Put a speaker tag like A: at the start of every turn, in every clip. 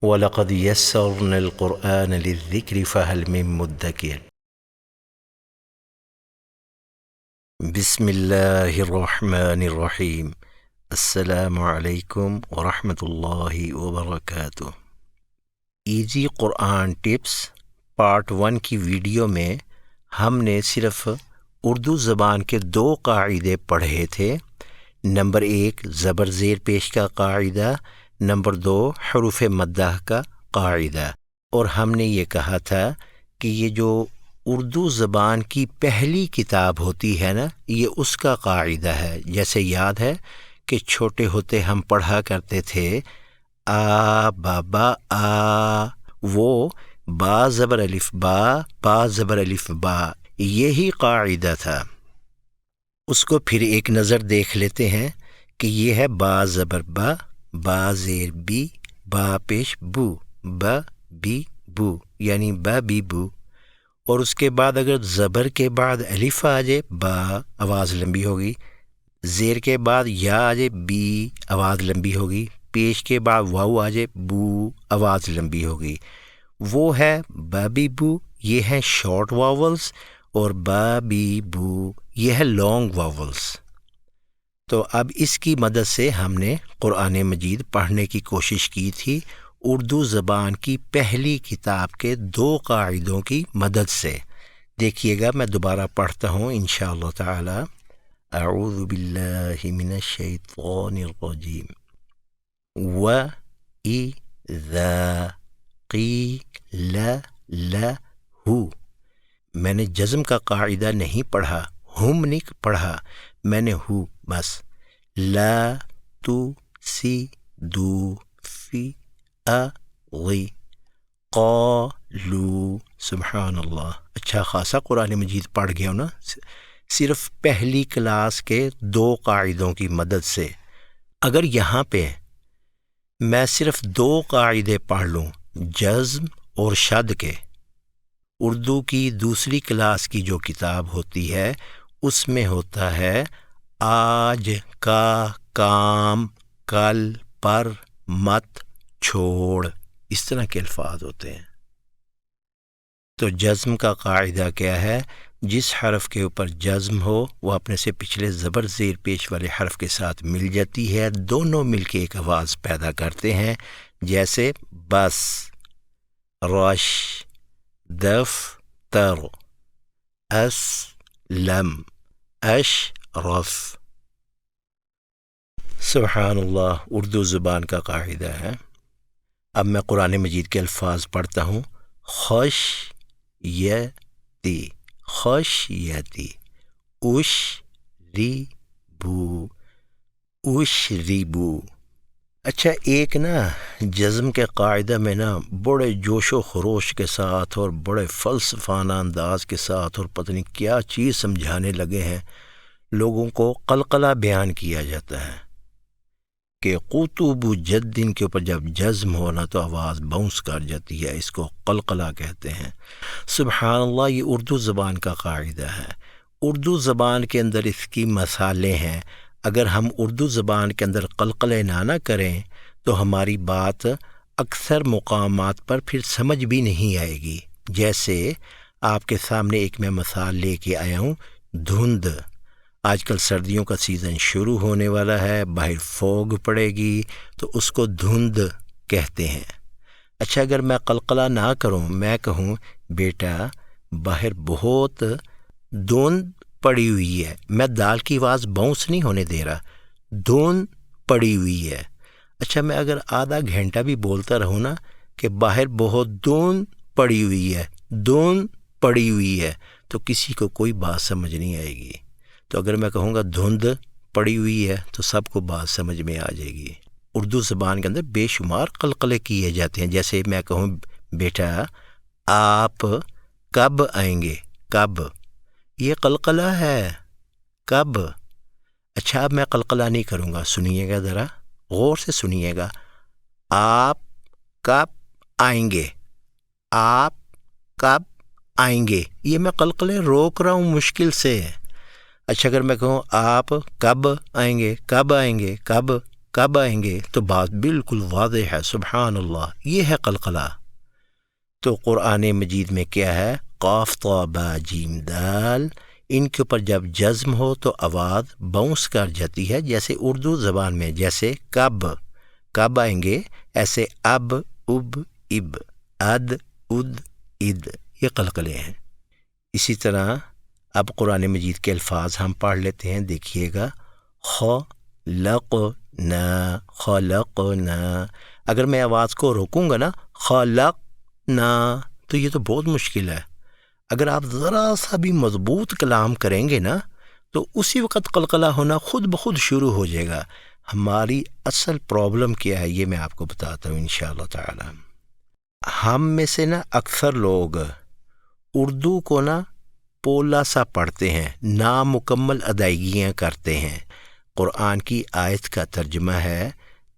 A: وَلَقَدْ يَسَّرْنَا الْقُرْآنَ لِلذِّكْرِ فَهَلْ مِن مُّدَّكِرٍ بسم اللہ الرحمن الرحیم۔ السلام علیکم ورحمۃ اللہ وبرکاتہ۔ ایزی قرآن ٹپس پارٹ 1 کی ویڈیو میں ہم نے صرف اردو زبان کے 2 قاعدے پڑھے تھے۔ نمبر 1 زبر زیر پیش کا قاعدہ، نمبر 2 حروف مدہ کا قاعدہ، اور ہم نے یہ کہا تھا کہ یہ جو اردو زبان کی پہلی کتاب ہوتی ہے نا، یہ اس کا قاعدہ ہے۔ جیسے یاد ہے کہ چھوٹے ہوتے ہم پڑھا کرتے تھے آ بابا آ، وہ با زبر الف با زبر الف با، یہی قاعدہ تھا۔ اس کو پھر ایک نظر دیکھ لیتے ہیں کہ یہ ہے با زبر با زیر بی، با پیش بو، با بی بو، یعنی با بی بو۔ اور اس کے بعد اگر زبر کے بعد الف آ جائے با، آواز لمبی ہوگی، زیر کے بعد یا آ جائے بی، آواز لمبی ہوگی، پیش کے بعد واو آ جائے بو، آواز لمبی ہوگی۔ وہ ہے با بی بو، یہ ہے شارٹ واولز، اور با بی بو یہ ہے لانگ واولز۔ تو اب اس کی مدد سے ہم نے قرآن مجید پڑھنے کی کوشش کی تھی اردو زبان کی پہلی کتاب کے 2 قاعدوں کی مدد سے۔ دیکھیے گا، میں دوبارہ پڑھتا ہوں انشاءاللہ تعالی۔ اعوذ باللہ من الشیطان الرجیم وَإِذَا قِيلَ لَهُ، میں نے جزم کا قاعدہ نہیں پڑھا، ہم نہیں پڑھا، میں نے ہو بس۔ لا تو سی دو فی اغی قالو، سبحان اللہ، اچھا خاصا قرآن مجید پڑھ گیا ہوں نا، صرف پہلی کلاس کے 2 قاعدوں کی مدد سے۔ اگر یہاں پہ میں صرف 2 قاعدے پڑھ لوں، جزم اور شد کے، اردو کی دوسری کلاس کی جو کتاب ہوتی ہے اس میں ہوتا ہے آج کا کام کل پر مت چھوڑ، اس طرح کے الفاظ ہوتے ہیں۔ تو جزم کا قاعدہ کیا ہے؟ جس حرف کے اوپر جزم ہو وہ اپنے سے پچھلے زبر زیر پیش والے حرف کے ساتھ مل جاتی ہے، دونوں مل کے ایک آواز پیدا کرتے ہیں، جیسے بس، رش، دفتر، اسلم، اشرف۔ سبحان اللہ، اردو زبان کا قاعدہ ہے۔ اب میں قرآن مجید کے الفاظ پڑھتا ہوں۔ خوش یتی، خوش یتی، اش ری بو، اش ری بو۔ اچھا، ایک نا جزم کے قاعدہ میں نا بڑے جوش و خروش کے ساتھ اور بڑے فلسفانہ انداز کے ساتھ اور پتہ نہیں کیا چیز سمجھانے لگے ہیں، لوگوں کو قلقلہ بیان کیا جاتا ہے کہ قطب جدن کے اوپر جب جزم ہونا تو آواز باؤنس کر جاتی ہے، اس کو قلقلہ کہتے ہیں۔ سبحان اللہ، یہ اردو زبان کا قاعدہ ہے۔ اردو زبان کے اندر اس کی مثالیں ہیں۔ اگر ہم اردو زبان کے اندر قلقلے نہ کریں تو ہماری بات اکثر مقامات پر پھر سمجھ بھی نہیں آئے گی۔ جیسے آپ کے سامنے ایک میں مثال لے کے آیا ہوں، دھند۔ آج کل سردیوں کا سیزن شروع ہونے والا ہے، باہر فوگ پڑے گی تو اس کو دھند کہتے ہیں۔ اچھا، اگر میں قلقلہ نہ کروں، میں کہوں بیٹا باہر بہت دھند پڑی ہوئی ہے، میں دال کی آواز باؤنس نہیں ہونے دے رہا، دھند پڑی ہوئی ہے۔ اچھا، میں اگر آدھا گھنٹہ بھی بولتا رہوں نا کہ باہر بہت دھند پڑی ہوئی ہے، دھند پڑی ہوئی ہے، تو کسی کو کوئی بات سمجھ نہیں آئے گی۔ تو اگر میں کہوں گا دھند پڑی ہوئی ہے تو سب کو بات سمجھ میں آ جائے گی۔ اردو زبان کے اندر بے شمار قلقلے کیے جاتے ہیں۔ جیسے میں کہوں بیٹا آپ کب آئیں گے، کب، یہ قلقلہ ہے، کب۔ اچھا، اب میں قلقلہ نہیں کروں گا، سنیے گا ذرا غور سے سنیے گا۔ آپ کب آئیں گے، آپ کب آئیں گے، یہ میں قلقلے روک رہا ہوں مشکل سے۔ اچھا، اگر میں کہوں آپ کب آئیں گے، کب آئیں گے، کب، کب آئیں گے؟ تو بات بالکل واضح ہے، سبحان اللہ، یہ ہے قلقلہ۔ تو قرآن مجید میں کیا ہے؟ قاف طا با جیم دال، ان کے اوپر جب جزم ہو تو آواز باؤنس کر جاتی ہے، جیسے اردو زبان میں جیسے کب آئیں گے، ایسے اب، اب، اب، اد، اد، اد، یہ قلقلے ہیں۔ اسی طرح اب قرآن مجید کے الفاظ ہم پڑھ لیتے ہیں، دیکھیے گا، خلقنا، خلقنا، اگر میں آواز کو روکوں گا نا، خلقنا، تو یہ تو بہت مشکل ہے۔ اگر آپ ذرا سا بھی مضبوط کلام کریں گے نا تو اسی وقت قلقلہ ہونا خود بخود شروع ہو جائے گا۔ ہماری اصل پرابلم کیا ہے یہ میں آپ کو بتاتا ہوں انشاءاللہ تعالی۔ ہم میں سے نا اکثر لوگ اردو کو نا پولا سا پڑھتے ہیں، نامکمل ادائیگیاں کرتے ہیں۔ قرآن کی آیت کا ترجمہ ہے،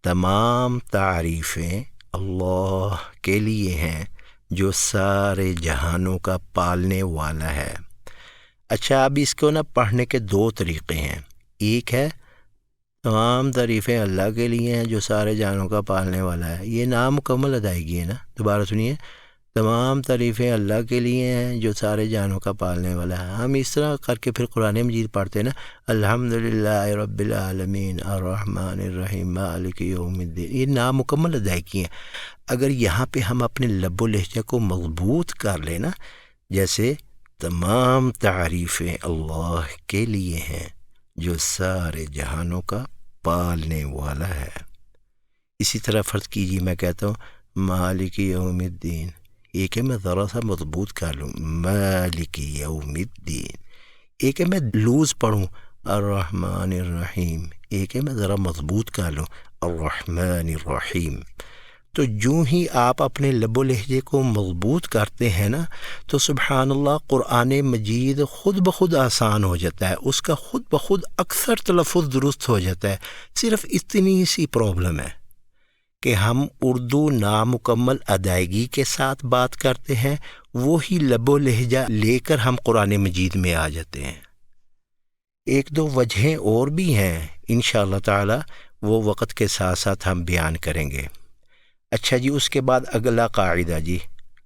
A: تمام تعریفیں اللہ کے لیے ہیں جو سارے جہانوں کا پالنے والا ہے۔ اچھا، اب اس کو نا پڑھنے کے دو طریقے ہیں۔ ایک ہے تمام تعریفیں اللہ کے لیے ہیں جو سارے جہانوں کا پالنے والا ہے، یہ نامکمل ادائیگی ہے نا، دوبارہ سنیے، تمام تعریفیں اللہ کے لیے ہیں جو سارے جہانوں کا پالنے والا ہے۔ ہم اس طرح کر کے پھر قرآن مجید پڑھتے ہیں نا، الحمدللہ رب العالمین الرحمن الرحیم مالک یوم الدین، یہ نامکمل ادائیگی ہیں۔ اگر یہاں پہ ہم اپنے لب و لہجہ کو مضبوط کر لیں نا، جیسے تمام تعریفیں اللہ کے لیے ہیں جو سارے جہانوں کا پالنے والا ہے۔ اسی طرح فرض کیجیے میں کہتا ہوں مالک یوم الدین، ایک ہے میں ذرا سا مضبوط کر لوں، مالک یوم الدین، ایک ہے میں لوز پڑھوں الرحمن الرحیم، ایک ہے میں ذرا مضبوط کر لوں الرحمن الرحیم۔ تو جو ہی آپ اپنے لب و لہجے کو مضبوط کرتے ہیں نا تو سبحان اللہ قرآن مجید خود بخود آسان ہو جاتا ہے، اس کا خود بخود اکثر تلفظ درست ہو جاتا ہے۔ صرف اتنی سی پرابلم ہے کہ ہم اردو نامکمل ادائیگی کے ساتھ بات کرتے ہیں، وہی لب و لہجہ لے کر ہم قرآن مجید میں آ جاتے ہیں۔ ایک دو وجہیں اور بھی ہیں انشاءاللہ تعالی، وہ وقت کے ساتھ ساتھ ہم بیان کریں گے۔ اچھا جی، اس کے بعد اگلا قاعدہ جی،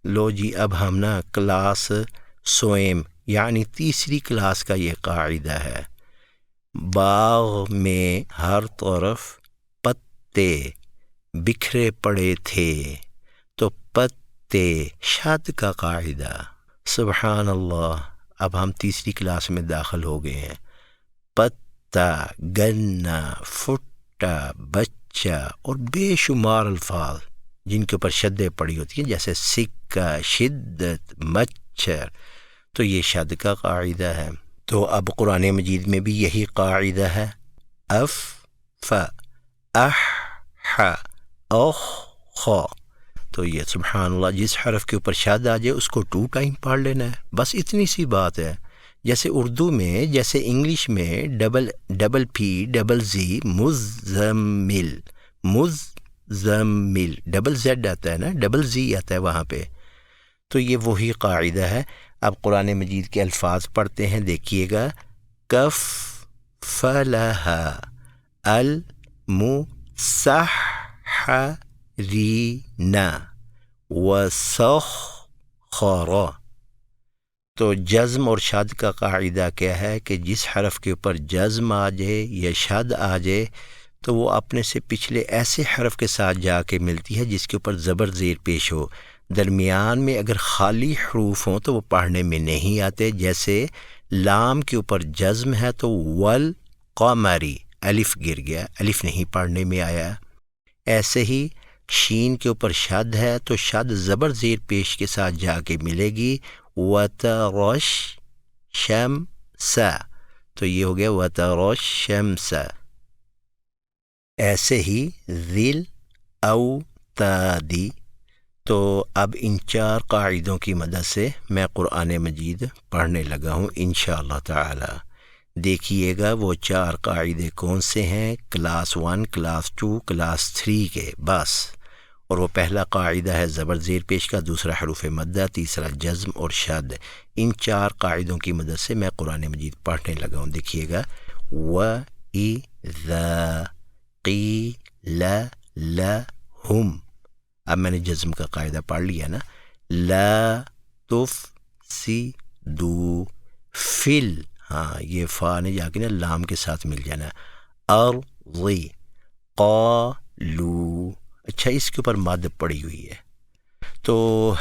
A: لو جی، اب ہم نا کلاس سوئم یعنی تیسری کلاس کا یہ قاعدہ ہے، باغ میں ہر طرف پتے بکھرے پڑے تھے، تو پتے شد کا قاعدہ، سبحان اللہ۔ اب ہم تیسری کلاس میں داخل ہو گئے ہیں۔ پتا، گنا، فٹا، بچہ اور بے شمار الفاظ جن کے اوپر شدیں پڑی ہوتی ہیں، جیسے سکہ، شدت، مچھر، تو یہ شد کا قاعدہ ہے۔ تو اب قرآن مجید میں بھی یہی قاعدہ ہے، اف، ف، اح، ح، اخ، خ، تو یہ سبحان اللہ جس حرف کے اوپر شد آ جائے اس کو 2 ٹائم پڑھ لینا ہے، بس اتنی سی بات ہے۔ جیسے اردو میں، جیسے انگلش میں ڈبل پی ڈبل زی، مزمل، مزمل، ڈبل زیڈ آتا ہے نا، ڈبل زی آتا ہے وہاں پہ، تو یہ وہی قاعدہ ہے۔ اب قرآن مجید کے الفاظ پڑھتے ہیں، دیکھیے گا، کف فلح المسحرین وسخر، تو جزم اور شد کا قاعدہ کیا ہے کہ جس حرف کے اوپر جزم آ جائے یا شد آ جائے تو وہ اپنے سے پچھلے ایسے حرف کے ساتھ جا کے ملتی ہے جس کے اوپر زبر زیر پیش ہو۔ درمیان میں اگر خالی حروف ہوں تو وہ پڑھنے میں نہیں آتے، جیسے لام کے اوپر جزم ہے تو والقمری، الف گر گیا، الف نہیں پڑھنے میں آیا۔ ایسے ہی شین کے اوپر شد ہے تو شد زبر زیر پیش کے ساتھ جا کے ملے گی، وترش شمس، تو یہ ہو گیا وترش شمس۔ ایسے ہی ذل اوتادی، تو اب ان 4 قاعدوں کی مدد سے میں قرآن مجید پڑھنے لگا ہوں انشاءاللہ تعالی۔ دیکھیے گا وہ 4 قاعدے کون سے ہیں، کلاس 1، کلاس 2، کلاس 3 کے بس۔ اور وہ پہلا قاعدہ ہے زبر زیر پیش کا، دوسرا حروف مدہ، تیسرا جزم اور شد۔ ان 4 قاعدوں کی مدد سے میں قرآن مجید پڑھنے لگا ہوں، دیکھیے گا، وَإِذَا قیل لہم. اب میں نے جزم کا قاعدہ پڑھ لیا نا. لا تفسدوا فل، ہاں یہ فا نے جا کے نا لام کے ساتھ مل جانا. ارضی قالوا. اچھا اس کے اوپر مد پڑی ہوئی ہے تو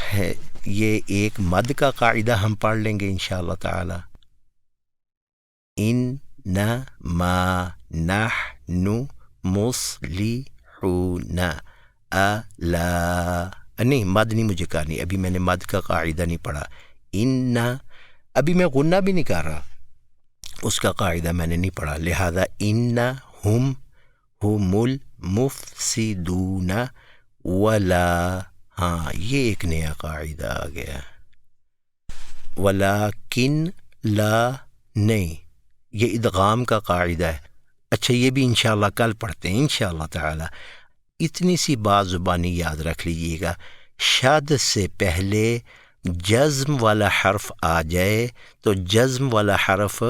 A: یہ ایک مد کا قاعدہ ہم پڑھ لیں گے انشاءاللہ تعالی. انما نحن مصلحون. الا نہیں مد نہیں مجھے کرنی، ابھی میں نے مد کا قاعدہ نہیں پڑھا. ابھی میں غنہ بھی نہیں کر رہا، اس کا قاعدہ میں نے نہیں پڑھا، لہذا انہم ہم المفسدون ولا، ہاں یہ ایک نیا قاعدہ آ گیا. ولیکن لا نہیں، یہ ادغام کا قاعدہ ہے. اچھا یہ بھی انشاءاللہ کل پڑھتے ہیں انشاءاللہ تعالی. اتنی سی بات زبانی یاد رکھ لیجیے گا، شد سے پہلے جزم والا حرف آ جائے تو جزم والا حرف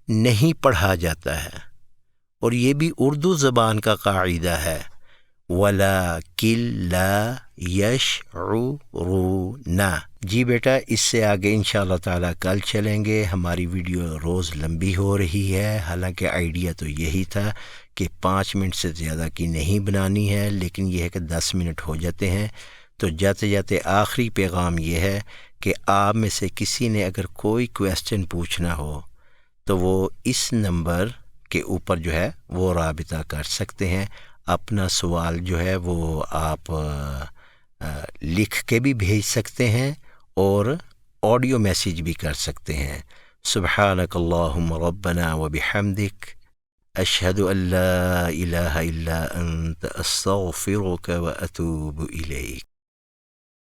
A: نہیں پڑھا جاتا ہے، اور یہ بھی اردو زبان کا قاعدہ ہے. وَلَكِن لَا يَشْعُرُونَ. جی بیٹا اس سے آگے انشاءاللہ تعالیٰ کل چلیں گے. ہماری ویڈیو روز لمبی ہو رہی ہے، حالانکہ آئیڈیا تو یہی تھا کہ 5 منٹ سے زیادہ کی نہیں بنانی ہے، لیکن یہ ہے کہ 10 منٹ ہو جاتے ہیں. تو جاتے جاتے آخری پیغام یہ ہے کہ آپ میں سے کسی نے اگر کوئی کویسچن پوچھنا ہو تو وہ اس نمبر کے اوپر جو ہے وہ رابطہ کر سکتے ہیں. اپنا سوال جو ہے وہ آپ لکھ کے بھی بھیج سکتے ہیں اور آڈیو میسیج بھی کر سکتے ہیں. سبحانک اللہم ربنا وبحمدک، اشہد ان لا الہ الا انت، استغفرک واتوب الیک.